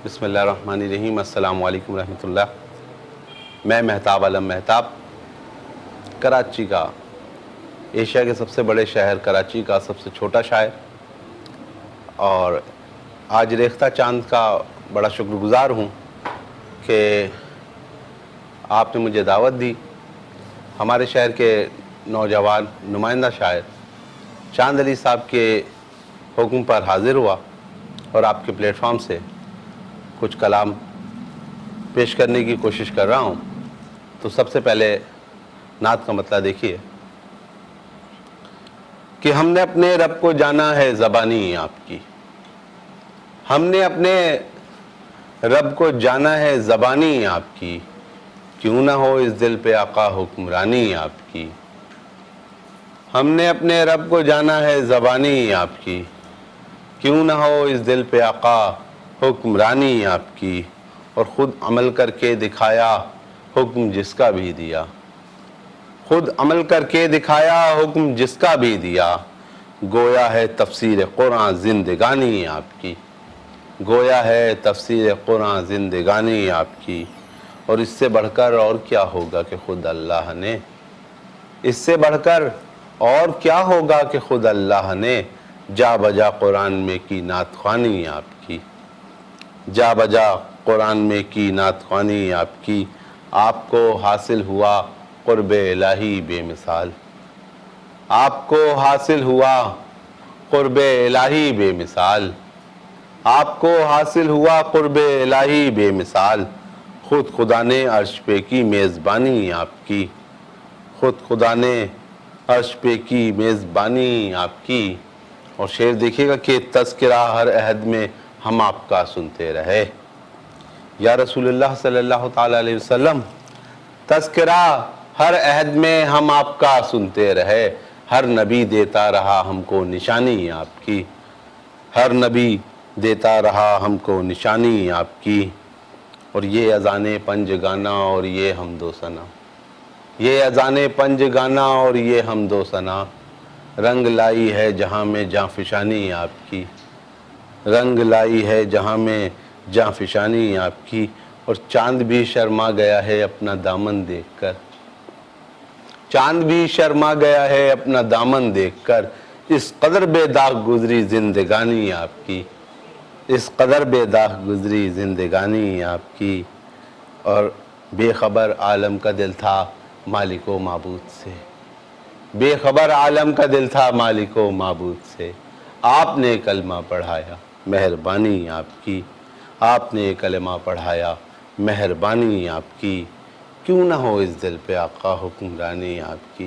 بسم اللہ الرحمن الرحیم۔ السلام علیکم ورحمۃ اللہ۔ میں مہتاب عالم مہتاب، کراچی کا، ایشیا کے سب سے بڑے شہر کراچی کا سب سے چھوٹا شاعر، اور آج ریختہ چاند کا بڑا شکر گزار ہوں کہ آپ نے مجھے دعوت دی۔ ہمارے شہر کے نوجوان نمائندہ شاعر چاند علی صاحب کے حکم پر حاضر ہوا اور آپ کے پلیٹ فارم سے کچھ کلام پیش کرنے کی کوشش کر رہا ہوں۔ تو سب سے پہلے نعت کا مطلع دیکھیے کہ ہم نے اپنے رب کو جانا ہے زبانی آپ کی، ہم نے اپنے رب کو جانا ہے زبانی آپ کی، کیوں نہ ہو اس دل پہ آقا حکمرانی آپ کی۔ ہم نے اپنے رب کو جانا ہے زبانی آپ کی، کیوں نہ ہو اس دل پہ آقا حکمرانی آپ کی، اور خود عمل کر کے دکھایا حکم جس کا بھی دیا، خود عمل کر کے دکھایا حکم جس کا بھی دیا، گویا ہے تفسیر قرآن زندگانی آپ کی، گویا ہے تفسیر قرآن زندگانی آپ کی۔ اور اس سے بڑھ کر اور کیا ہوگا کہ خود اللہ نے، اس سے بڑھ کر اور کیا ہوگا کہ خود اللہ نے جا بجا قرآن میں کی نعت خوانی آپ کی، جا بجا قرآن میں کی نعت خوانی آپ کی۔ آپ کو حاصل ہوا قرب الہی بے مثال، آپ کو حاصل ہوا قرب الہی بے مثال، آپ کو حاصل ہوا قرب الہی بے مثال، خود خدا نے عرش پہ کی میزبانی آپ کی، خود خدا نے عرش پہ کی میزبانی آپ کی۔ اور شعر دیکھیے گا کہ تذکرہ ہر عہد میں ہم آپ کا سنتے رہے، یا رسول اللہ صلی اللہ تعالیٰ علیہ وسلم، تذکرہ ہر عہد میں ہم آپ کا سنتے رہے، ہر نبی دیتا رہا ہم کو نشانی آپ کی، ہر نبی دیتا رہا ہم کو نشانی آپ کی۔ اور یہ اذان پنج گانا اور یہ حمد و ثنا، یہ اذان پنج گانا اور یہ حمد و ثنا، رنگ لائی ہے جہاں میں جاں فشانی آپ کی، رنگ لائی ہے جہاں میں جاں فشانی آپ کی۔ اور چاند بھی شرما گیا ہے اپنا دامن دیکھ کر، چاند بھی شرما گیا ہے اپنا دامن دیکھ کر، اس قدر بے داغ گزری زندگانی آپ کی، اس قدر بے داغ گزری زندگانی آپ کی۔ اور بے خبر عالم کا دل تھا مالک و معبود سے، بے خبر عالم کا دل تھا مالک و معبود سے، آپ نے کلمہ پڑھایا مہربانی آپ کی، آپ نے کلمہ پڑھایا مہربانی آپ کی، کیوں نہ ہو اس دل پہ آقا حکمرانی آپ کی۔